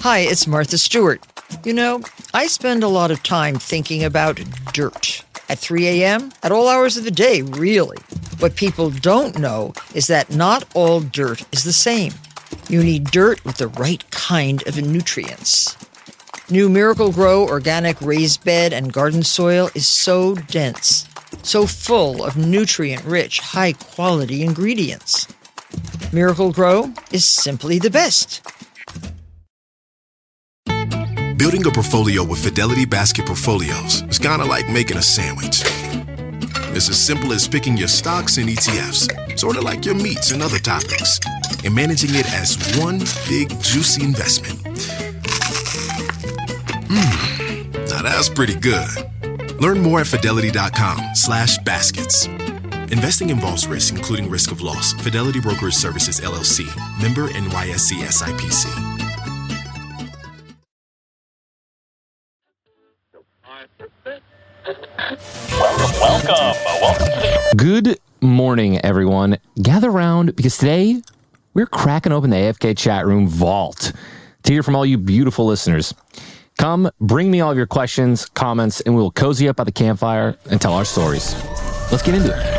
Hi, it's Martha Stewart. You know, I spend a lot of time thinking about dirt. At 3 a.m., at all hours of the day, really. What people don't know is that not all dirt is the same. You need dirt with the right kind of nutrients. New Miracle Grow organic raised bed and garden soil is so dense, so full of nutrient-rich, high-quality ingredients. Miracle Grow is simply the best. Building a portfolio with Fidelity Basket Portfolios is kind of like making a sandwich. It's as simple as picking your stocks and ETFs, sort of like your meats and other toppings, and managing it as one big, juicy investment. Now that's pretty good. Learn more at fidelity.com/baskets. Investing involves risk, including risk of loss. Fidelity Brokerage Services, LLC. Member NYSE SIPC. Welcome. Good morning, everyone. Gather around because today we're cracking open the AFK chat room vault to hear from all you beautiful listeners. Come, bring me all of your questions, comments, and we'll cozy up by the campfire and tell our stories. Let's get into it.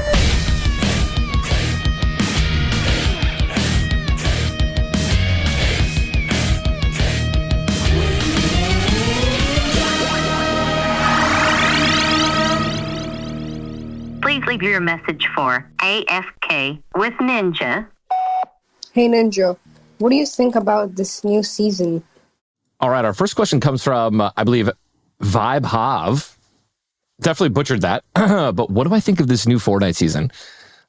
Please leave your message for AFK with Ninja. Hey Ninja, what do you think about this new season? All right, our first question comes from, I believe, Vibe Hav. Definitely butchered that. But what do I think of this new Fortnite season?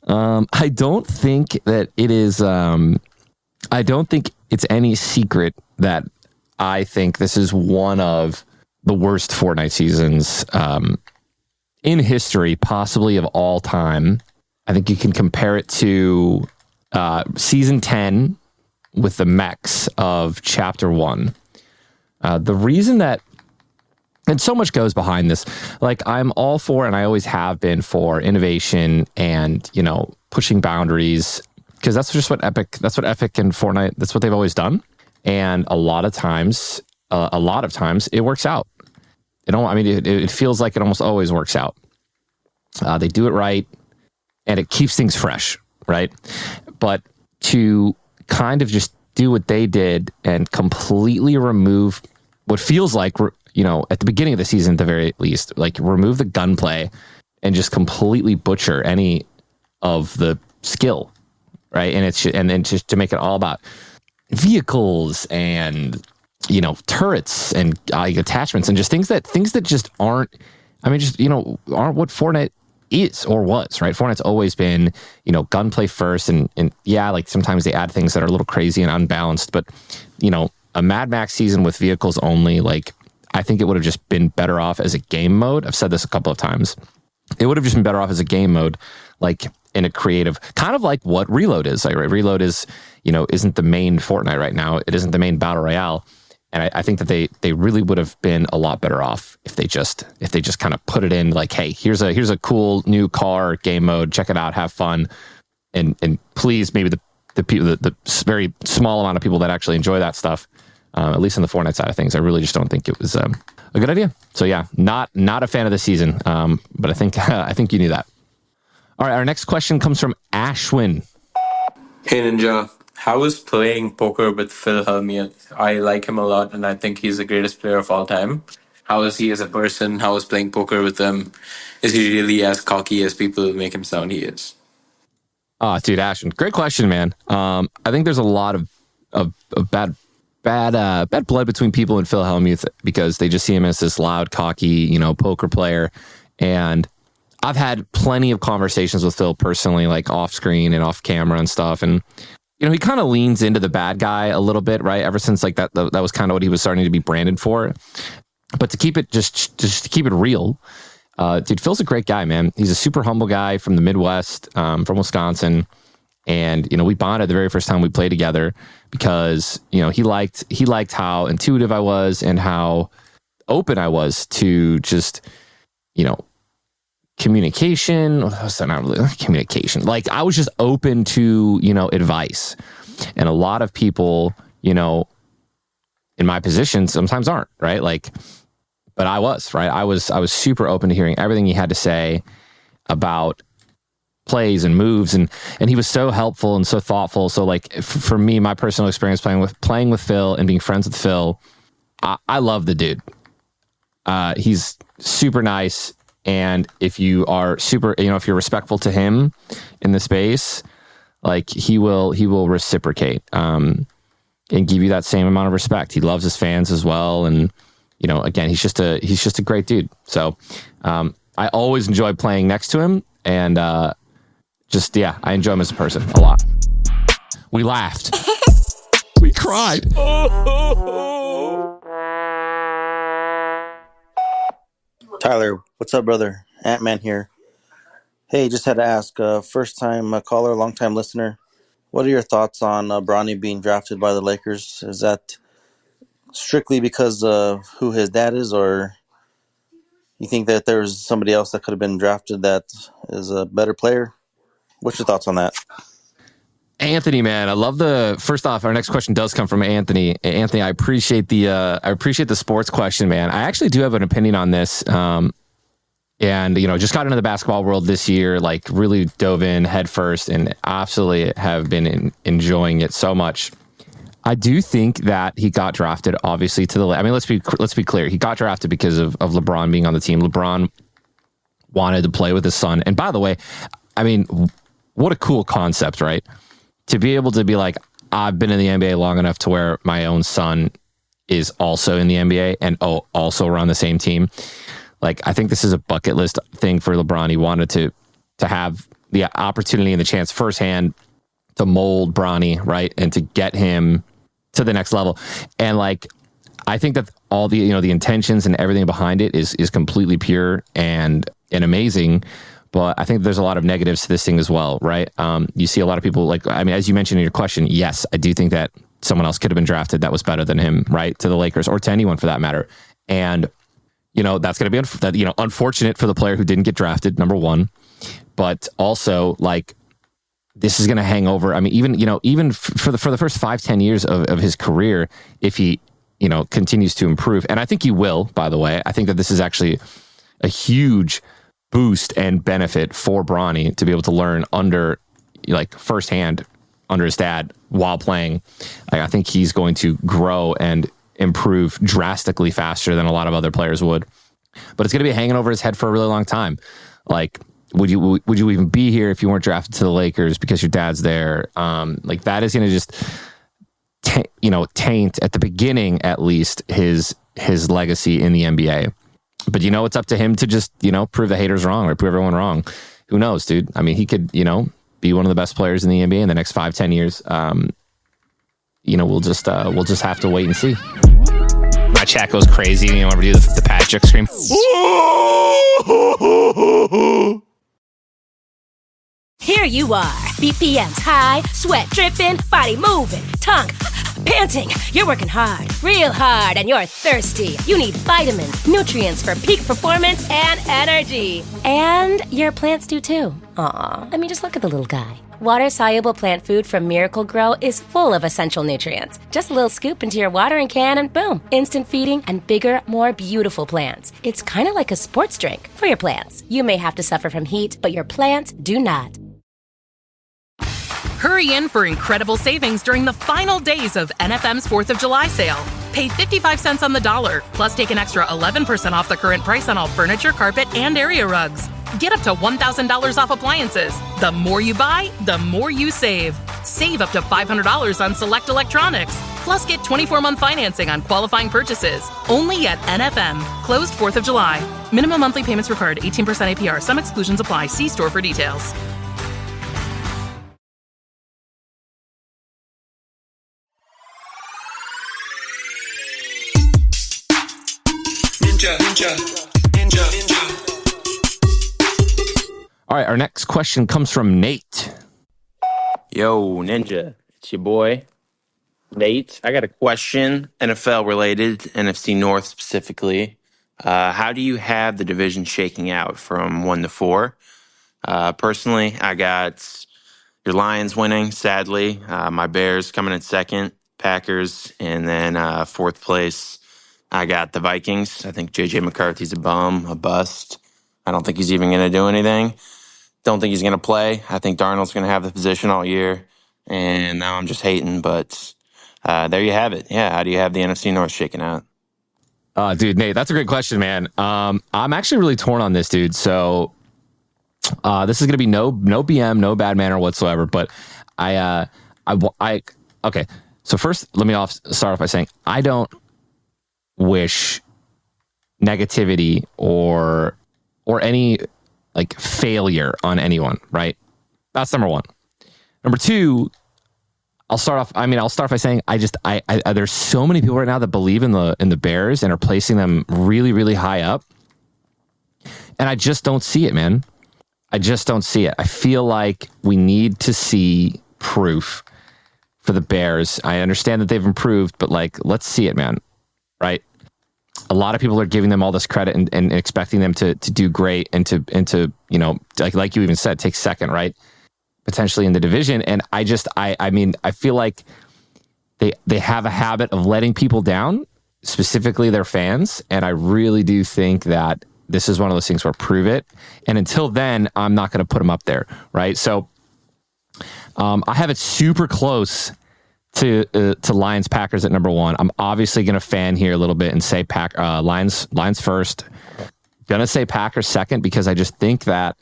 I don't think that it is... I don't think it's any secret that I think this is one of the worst Fortnite seasons in history, possibly of all time. I think you can compare it to Season 10 with the mechs of Chapter 1. The reason that, and so much goes behind this, like I'm all for, and I always have been for innovation and, you know, pushing boundaries, because that's just what Epic and Fortnite, that's what they've always done. And a lot of times it works out. It feels like it almost always works out. They do it right and it keeps things fresh, right? But to kind of just do what they did and completely remove what feels like, you know, at the beginning of the season, at the very least, like remove the gunplay and just completely butcher any of the skill, right? And then just to make it all about vehicles and, you know, turrets and attachments and just things that just aren't, aren't what Fortnite is or was, right? Fortnite's always been, you know, gunplay first and yeah, like sometimes they add things that are a little crazy and unbalanced, but, you know, a Mad Max season with vehicles only, like, I think it would have just been better off as a game mode. I've said this a couple of times. It would have just been better off as a game mode, like in a creative, kind of like what Reload is. Like, right? Reload is, you know, isn't the main Fortnite right now. It isn't the main battle royale. And I think that they really would have been a lot better off if they just kind of put it in like, hey, here's a cool new car game mode. Check it out, have fun, and please, maybe the people, the very small amount of people that actually enjoy that stuff, at least on the Fortnite side of things, I really just don't think it was a good idea. So yeah, not a fan of the season. But I think you knew that. All right, our next question comes from Ashwin. Hey Ninja, how is playing poker with Phil Hellmuth? I like him a lot, and I think he's the greatest player of all time. How is he as a person? How is playing poker with him? Is he really as cocky as people make him sound he is? Oh, dude, Ashton, great question, man. I think there's a lot of bad blood between people and Phil Hellmuth because they just see him as this loud, cocky, you know, poker player. And I've had plenty of conversations with Phil personally, like off screen and off camera and stuff. And, you know, he kind of leans into the bad guy a little bit, right? Ever since like that was kind of what he was starting to be branded for. But to keep it just to keep it real, dude, Phil's a great guy, man. He's a super humble guy from the Midwest, from Wisconsin. And, you know, we bonded the very first time we played together because, you know, he liked how intuitive I was and how open I was to just, you know, communication. Not really communication. Like I was just open to, you know, advice. And a lot of people, you know, in my position sometimes aren't, right? Like, but I was, right? I was super open to hearing everything he had to say about plays and moves, and he was so helpful and so thoughtful. So like for me, my personal experience playing with Phil and being friends with Phil, I love the dude. He's super nice, and if you are if you're respectful to him in the space, like he will reciprocate and give you that same amount of respect. He loves his fans as well, and again, he's just a great dude. So I always enjoy playing next to him, and I enjoy him as a person a lot. We laughed. We cried. Tyler, what's up, brother? Ant-Man here. Hey, just had to ask, first-time caller, long-time listener, what are your thoughts on Bronny being drafted by the Lakers? Is that strictly because of who his dad is, or you think that there's somebody else that could have been drafted that is a better player? What's your thoughts on that? Anthony, man, I love first off, our next question does come from Anthony. Anthony, I appreciate the sports question, man. I actually do have an opinion on this. And, just got into the basketball world this year, like really dove in head first and absolutely have been enjoying it so much. I do think that he got drafted, obviously, let's be clear. He got drafted because of LeBron being on the team. LeBron wanted to play with his son. And by the way, what a cool concept, right? To be able to be like, I've been in the NBA long enough to where my own son is also in the NBA and also around the same team. Like, I think this is a bucket list thing for LeBron. He wanted to have the opportunity and the chance firsthand to mold Bronny, right? And to get him to the next level. And like, I think that all the, the intentions and everything behind it is completely pure and amazing. But I think there's a lot of negatives to this thing as well, right? You see a lot of people as you mentioned in your question, yes, I do think that someone else could have been drafted that was better than him, right? To the Lakers or to anyone for that matter. And that's going to be unfortunate for the player who didn't get drafted, number one. But also, like, this is going to hang over. Even for the first 5-10 years of his career, if he continues to improve, and I think he will. By the way, I think that this is actually a huge boost and benefit for Bronny to be able to learn firsthand under his dad while playing. I think he's going to grow and improve drastically faster than a lot of other players would. But it's going to be hanging over his head for a really long time. Like, would you even be here if you weren't drafted to the Lakers because your dad's there? That is going to just taint at the beginning, at least, his legacy in the NBA. But it's up to him to just prove the haters wrong or prove everyone wrong. Who knows, dude? He could be one of the best players in the NBA in the next 5-10 years. We'll just have to wait and see. My chat goes crazy. Ever do the Patrick scream? Here you are, BPMs high, sweat dripping, body moving, tongue panting. You're working hard, real hard, and you're thirsty. You need vitamins, nutrients for peak performance and energy. And your plants do too. Aw, just look at the little guy. Water-soluble plant food from Miracle Grow is full of essential nutrients. Just a little scoop into your watering can and boom, instant feeding and bigger, more beautiful plants. It's kind of like a sports drink for your plants. You may have to suffer from heat, but your plants do not. Hurry in for incredible savings during the final days of NFM's 4th of July sale. Pay 55 cents on the dollar, plus take an extra 11% off the current price on all furniture, carpet, and area rugs. Get up to $1,000 off appliances. The more you buy, the more you save. Save up to $500 on select electronics. Plus, get 24-month financing on qualifying purchases. Only at NFM. Closed 4th of July. Minimum monthly payments required, 18% APR. Some exclusions apply. See store for details. Ninja. All right, our next question comes from Nate. Yo, Ninja, it's your boy, Nate. I got a question, NFL related, NFC North specifically. How do you have the division shaking out from 1 to 4? Personally, I got your Lions winning, sadly. My Bears coming in second, Packers, and then fourth place, I got the Vikings. I think JJ McCarthy's a bum, a bust. I don't think he's even going to do anything. Don't think he's going to play. I think Darnold's going to have the position all year, and now I'm just hating. But there you have it. Yeah, how do you have the NFC North shaking out? Dude, Nate, that's a great question, man. I'm actually really torn on this, dude. So this is going to be no BM, no bad manner whatsoever. But okay. So first, let me start off by saying I don't wish negativity or any like failure on anyone, right? That's number one. Number two, I'll start off by saying I there's so many people right now that believe in the Bears and are placing them really, really high up. And I just don't see it, man. I just don't see it. I feel like we need to see proof for the Bears. I understand that they've improved, but like, let's see it, man. Right? A lot of people are giving them all this credit and expecting them to do great and to you know, like you even said, take second, right? Potentially in the division. And I feel like they have a habit of letting people down, specifically their fans. And I really do think that this is one of those things where prove it. And until then, I'm not going to put them up there, right? So I have it super close to Lions Packers at number one. I'm obviously going to fan here a little bit and say Lions first. Gonna say Packers second because I just think that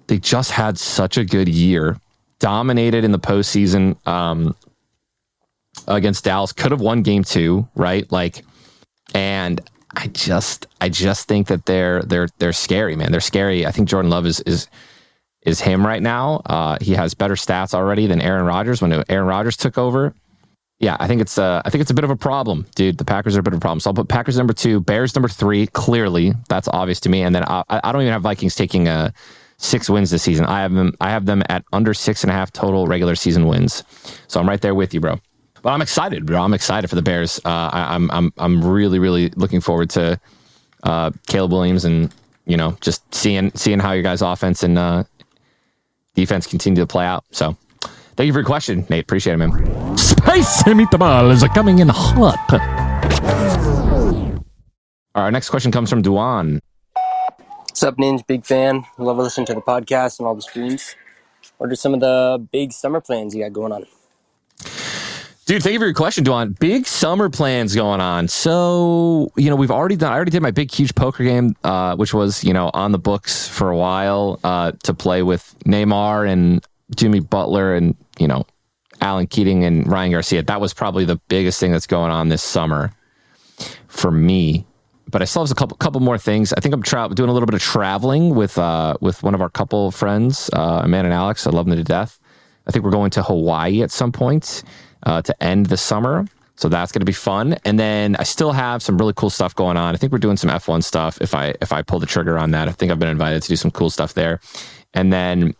they just had such a good year, dominated in the postseason against Dallas. Could have won game 2, right? Like, and I just think that they're scary, man. They're scary. I think Jordan Love is him right now. He has better stats already than Aaron Rodgers when Aaron Rodgers took over. Yeah, I think it's a bit of a problem, dude. The Packers are a bit of a problem. So I'll put Packers number 2, Bears number 3. Clearly, that's obvious to me. And then I don't even have Vikings taking 6 wins this season. I have them at under 6.5 total regular season wins. So I'm right there with you, bro. But I'm excited, bro. I'm excited for the Bears. I'm really, really looking forward to Caleb Williams and, you know, just seeing how your guys' offense and defense continue to play out. So thank you for your question, Nate. Appreciate it, man. Spicy meatballs are coming in hot. All right, our next question comes from Duan. What's up, Ninja? Big fan. Love listening to the podcast and all the streams. What are some of the big summer plans you got going on? Dude, thank you for your question, Duan. Big summer plans going on. So, you know, I already did my big, huge poker game, which was, you know, on the books for a while to play with Neymar and Jimmy Butler and, you know, Alan Keating and Ryan Garcia. That was probably the biggest thing that's going on this summer for me. But I still have a couple more things. I think I'm doing a little bit of traveling with one of our couple friends, Amanda and Alex. I love them to death. I think we're going to Hawaii at some point to end the summer. So that's going to be fun. And then I still have some really cool stuff going on. I think we're doing some F1 stuff. If I pull the trigger on that, I think I've been invited to do some cool stuff there. And then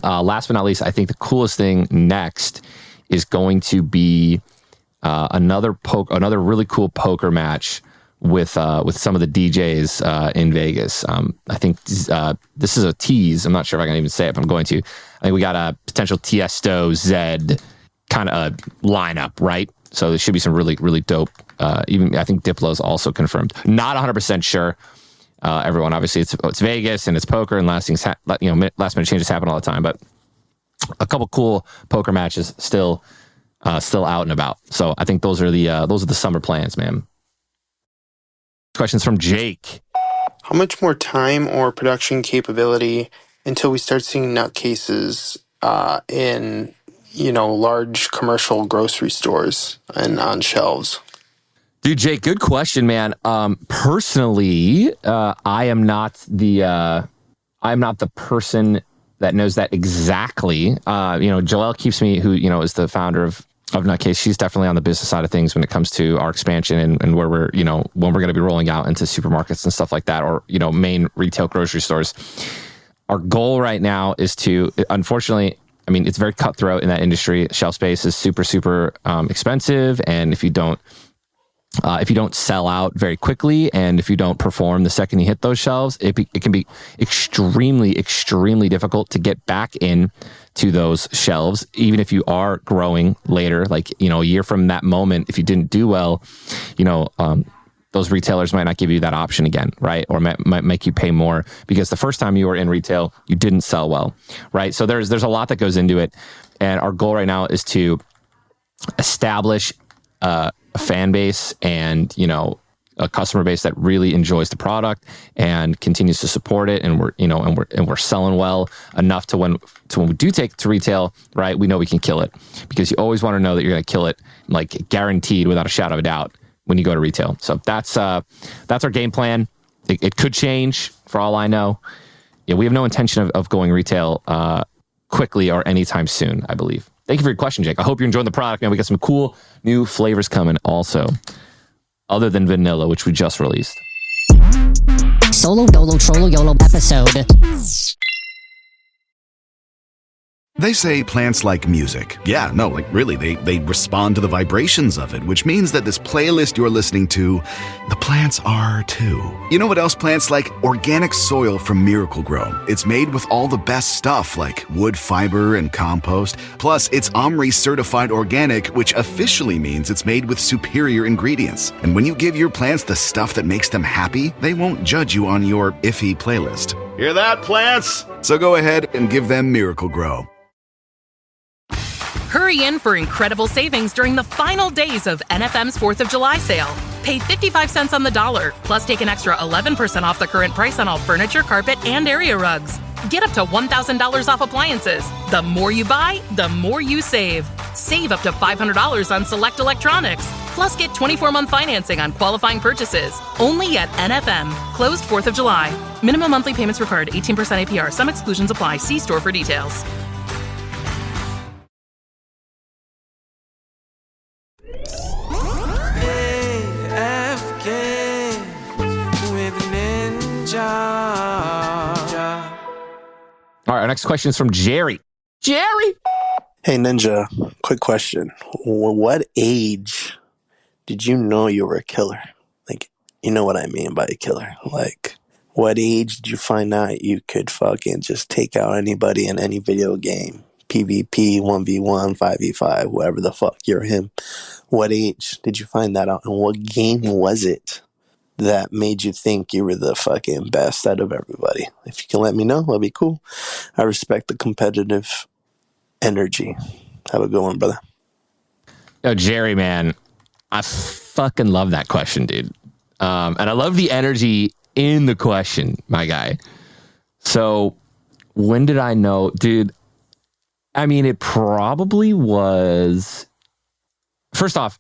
last but not least, I think the coolest thing next is going to be another really cool poker match with some of the DJs in Vegas. I think this is a tease. I'm not sure if I can even say it, but I'm going to. I think we got a potential Tiesto Zed kind of lineup, right? So there should be some really, really dope. Even I think Diplo's also confirmed. Not 100% sure. Everyone, obviously, it's Vegas and it's poker and last minute changes happen all the time. But a couple cool poker matches still out and about. So I think those are the summer plans, man. Questions from Jake. How much more time or production capability until we start seeing nutcases in, you know, large commercial grocery stores and on shelves? Dude, Jake, good question, man. Personally, I am not the person that knows that exactly. You know, Joelle keeps me, who, you know, is the founder of Nutcase. She's definitely on the business side of things when it comes to our expansion and where we're, you know, when we're going to be rolling out into supermarkets and stuff like that, or, you know, main retail grocery stores. Our goal right now is to, unfortunately, I mean, it's very cutthroat in that industry. Shelf space is super, super expensive. And if you don't If you don't sell out very quickly and if you don't perform the second you hit those shelves, it can be extremely, extremely difficult to get back in to those shelves, even if you are growing later, like, a year from that moment. If you didn't do well, those retailers might not give you that option again, right? Or might make you pay more because the first time you were in retail, you didn't sell well, right? So there's a lot that goes into it. And our goal right now is to establish a fan base and, a customer base that really enjoys the product and continues to support it. And we're selling well enough to when we do take it to retail, right? We know we can kill it, because you always want to know that you're going to kill it, like guaranteed without a shadow of a doubt when you go to retail. So that's our game plan. It could change for all I know. Yeah, we have no intention of going retail quickly or anytime soon, I believe. Thank you for your question, Jake. I hope you're enjoying the product, man. We got some cool new flavors coming also, other than vanilla, which we just released. Solo Dolo Trollo YOLO episode. They say plants like music. Yeah, no, like really, they respond to the vibrations of it, which means that this playlist you're listening to, the plants are too. You know what else plants like? Organic soil from Miracle Grow. It's made with all the best stuff like wood fiber and compost. Plus, it's OMRI certified organic, which officially means it's made with superior ingredients. And when you give your plants the stuff that makes them happy, they won't judge you on your iffy playlist. Hear that, plants? So go ahead and give them Miracle Grow. Hurry in for incredible savings during the final days of NFM's 4th of July sale. Pay 55 cents on the dollar, plus take an extra 11% off the current price on all furniture, carpet, and area rugs. Get up to $1,000 off appliances. The more you buy, the more you save. Save up to $500 on select electronics. Plus, get 24-month financing on qualifying purchases. Only at NFM. Closed 4th of July. Minimum monthly payments required, 18% APR. Some exclusions apply. See store for details. All right, our next question is from Jerry. Jerry! Hey, Ninja, quick question. What age did you know you were a killer? Like, you know what I mean by a killer. Like, what age did you find out you could fucking just take out anybody in any video game? PvP, 1v1, 5v5, whoever the fuck you're him. What age did you find that out? And what game was it that made you think you were the fucking best out of everybody? If you can let me know, that'd be cool. I respect the competitive energy. Have a good one, brother. Yo, Jerry, man, I fucking love that question, dude. And I love the energy in the question, my guy. So when did I know? Dude, I mean, it probably was... First off,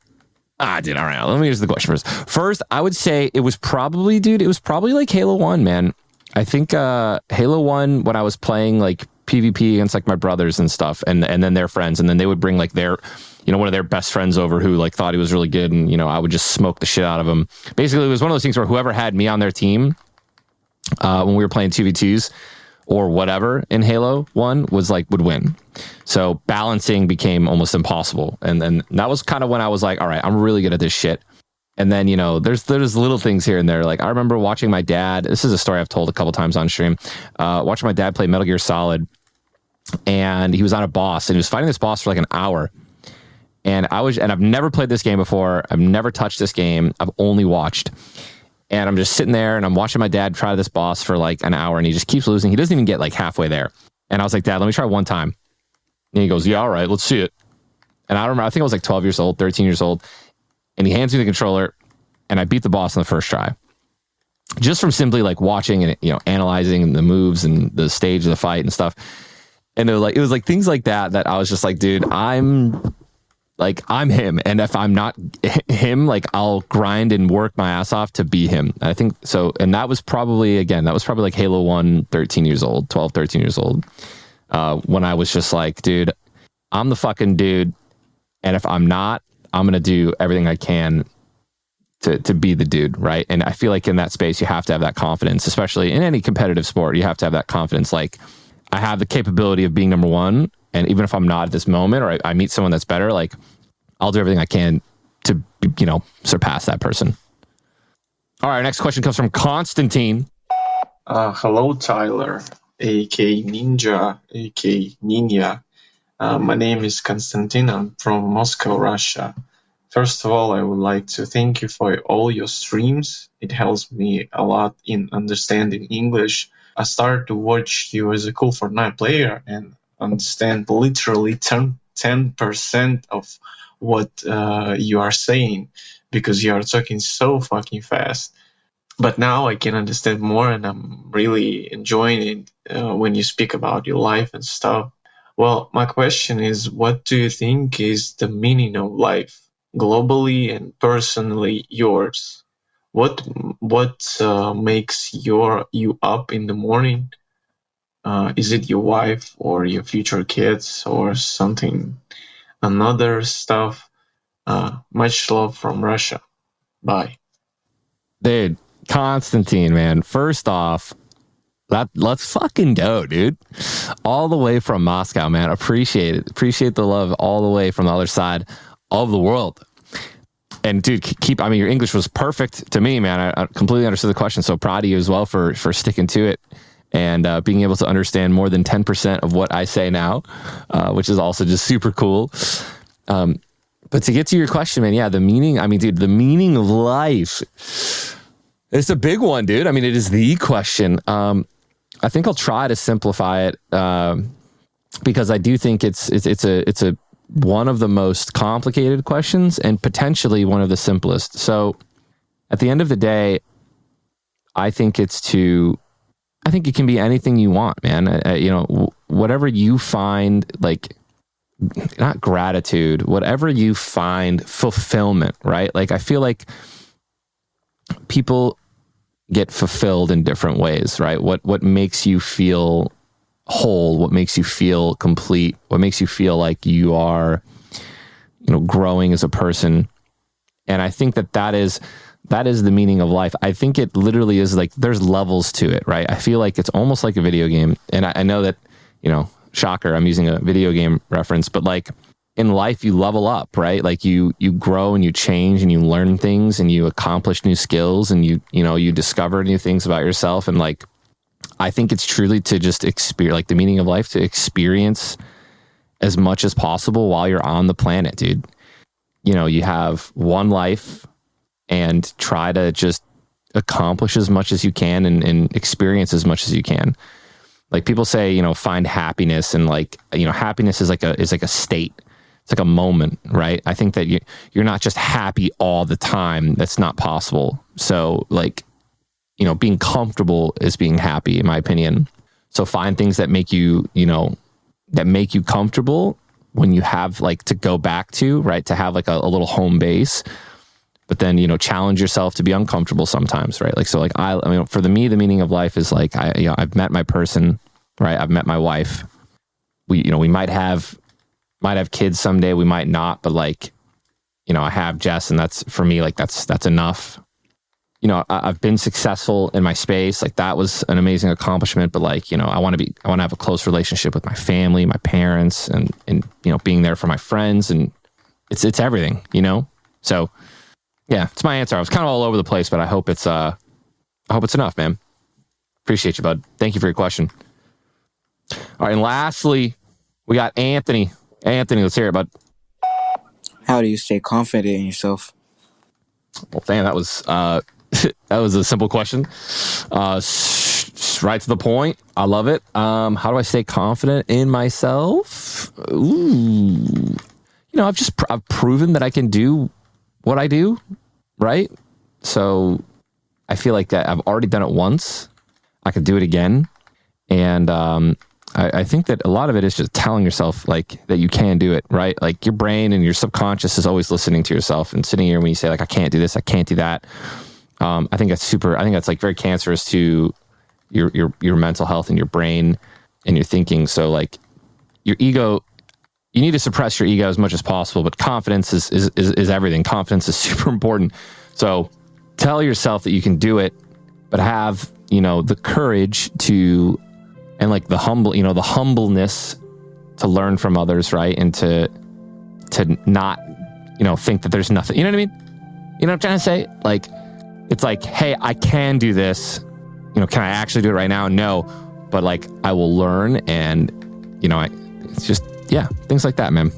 dude, all right, let me answer the question first. First, I would say it was probably like Halo 1, man. I think Halo 1, when I was playing like PvP against like my brothers and stuff, and then their friends, and then they would bring like their, one of their best friends over who like thought he was really good, and I would just smoke the shit out of him. Basically, it was one of those things where whoever had me on their team when we were playing 2v2s or whatever in Halo 1 would win. So balancing became almost impossible. And then that was kind of when I was like, all right, I'm really good at this shit. And then, there's little things here and there. Like I remember watching my dad, this is a story I've told a couple times on stream, watching my dad play Metal Gear Solid, and he was on a boss and he was fighting this boss for like an hour. And I've never played this game before. I've never touched this game. I've only watched. And I'm just sitting there and I'm watching my dad try this boss for like an hour and he just keeps losing. He doesn't even get like halfway there. And I was like, Dad, let me try one time. And he goes, yeah, all right, let's see it. And I remember, I think I was like 12 years old, 13 years old. And he hands me the controller and I beat the boss on the first try. Just from simply like watching and, analyzing the moves and the stage of the fight and stuff. And it was like things like that I was just like, dude, I'm him. And if I'm not him, like I'll grind and work my ass off to be him. I think so. And that was probably like Halo 1, 13 years old, 12, 13 years old. When I was just like, dude, I'm the fucking dude. And if I'm not, I'm going to do everything I can to be the dude. Right. And I feel like in that space, you have to have that confidence, especially in any competitive sport. You have to have that confidence. Like I have the capability of being number one. And even if I'm not at this moment or I meet someone that's better, like I'll do everything I can surpass that person. All right, next question comes from Constantine. Hello, Tyler, aka Ninja, aka Ninja. My name is Konstantin. I'm from Moscow, Russia. First of all, I would like to thank you for all your streams. It helps me a lot in understanding English. I started to watch you as a cool Fortnite player and understand literally 10% of what you are saying because you are talking so fucking fast. But now I can understand more, and I'm really enjoying it when you speak about your life and stuff. Well, my question is, what do you think is the meaning of life, globally and personally yours? What makes you up in the morning? Is it your wife or your future kids or something, another stuff? Much love from Russia. Bye. Dude, Constantine, man. First off, let's fucking go, dude. All the way from Moscow, man. Appreciate it. Appreciate the love all the way from the other side of the world. And dude, your English was perfect to me, man. I completely understood the question. So proud of you as well for sticking to it and being able to understand more than 10% of what I say now, which is also just super cool. But to get to your question, man, yeah, the meaning of life. It's a big one, dude. I mean, it is the question. I think I'll try to simplify it because I do think it's a one of the most complicated questions and potentially one of the simplest. So at the end of the day, I think it can be anything you want, man. Whatever you find, like, not gratitude, whatever you find fulfillment, right? Like, I feel like people get fulfilled in different ways, right? What makes you feel whole, what makes you feel complete, what makes you feel like you are, growing as a person. And I think that is the meaning of life. I think it literally is like, there's levels to it, right? I feel like it's almost like a video game. And I know that, shocker, I'm using a video game reference, but like in life, you level up, right? Like you grow and you change and you learn things and you accomplish new skills and you discover new things about yourself. And like, I think it's truly to just experience, like the meaning of life, to experience as much as possible while you're on the planet, dude. You have one life and try to just accomplish as much as you can and experience as much as you can. Like people say, find happiness, and like, happiness is like a state. It's like a moment, right? I think that you're not just happy all the time. That's not possible. So like, being comfortable is being happy, in my opinion. So find things that make you, that make you comfortable when you have like to go back to, right? To have like a little home base, but then, challenge yourself to be uncomfortable sometimes, right? Like, so like, for me, the meaning of life is like, I've met my person, right? I've met my wife. We might have kids someday. We might not, but like, I have Jess, and that's for me, like, that's enough. I've been successful in my space. Like that was an amazing accomplishment, but like, I want to have a close relationship with my family, my parents, and being there for my friends, and it's everything, So yeah, it's my answer. I was kind of all over the place, but I hope it's enough, man. Appreciate you, bud. Thank you for your question. All right. And lastly, we got Anthony. Anthony, let's hear it, bud. How do you stay confident in yourself? Well, damn, that was a simple question. Right to the point. I love it. How do I stay confident in myself? Ooh, I've proven that I can do what I do, right? So I feel like I've already done it once. I could do it again. And I think that a lot of it is just telling yourself like that you can do it, right? Like your brain and your subconscious is always listening to yourself and sitting here when you say like, I can't do this, I can't do that. I think that's like very cancerous to your mental health and your brain and your thinking. So like your ego, you need to suppress your ego as much as possible, but confidence is everything. Confidence is super important. So tell yourself that you can do it, but have, the courage to, and like the humbleness to learn from others, right? And to not think that there's nothing. You know what I mean? You know what I'm trying to say? Like, it's like, hey, I can do this. Can I actually do it right now? No. But like, I will learn, and it's just, things like that, man.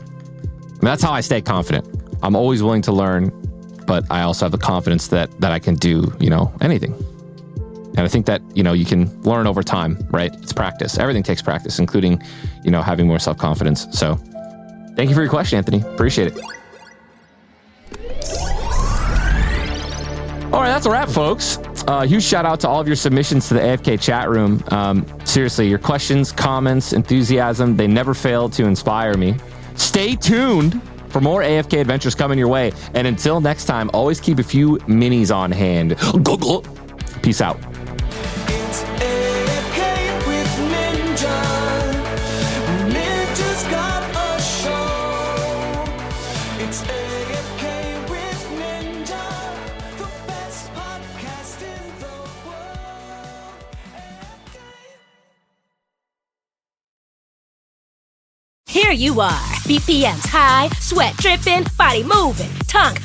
That's how I stay confident. I'm always willing to learn, but I also have the confidence that I can do, anything. And I think that, you can learn over time, right? It's practice. Everything takes practice, including, having more self-confidence. So thank you for your question, Anthony. Appreciate it. All right, that's a wrap, folks. Huge shout out to all of your submissions to the AFK chat room. Seriously, your questions, comments, enthusiasm, they never fail to inspire me. Stay tuned for more AFK adventures coming your way. And until next time, always keep a few minis on hand. Peace out. Here you are, BPMs high, sweat dripping, body moving, tongue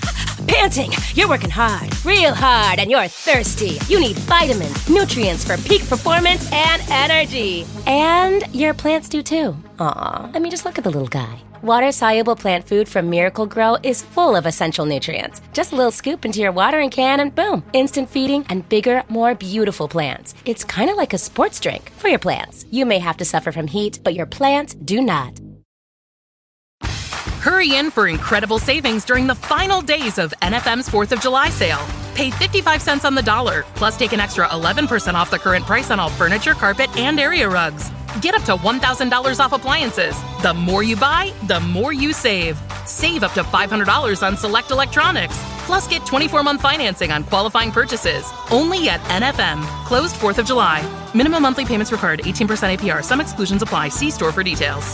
panting. You're working hard, real hard, and you're thirsty. You need vitamins, nutrients for peak performance and energy. And your plants do too. Aw, I mean, just look at the little guy. Water-soluble plant food from Miracle Grow is full of essential nutrients. Just a little scoop into your watering can and boom, instant feeding and bigger, more beautiful plants. It's kind of like a sports drink for your plants. You may have to suffer from heat, but your plants do not. Hurry in for incredible savings during the final days of NFM's 4th of July sale. Pay 55 cents on the dollar, plus take an extra 11% off the current price on all furniture, carpet, and area rugs. Get up to $1,000 off appliances. The more you buy, the more you save. Save up to $500 on select electronics. Plus, get 24-month financing on qualifying purchases. Only at NFM. Closed 4th of July. Minimum monthly payments required, 18% APR. Some exclusions apply. See store for details.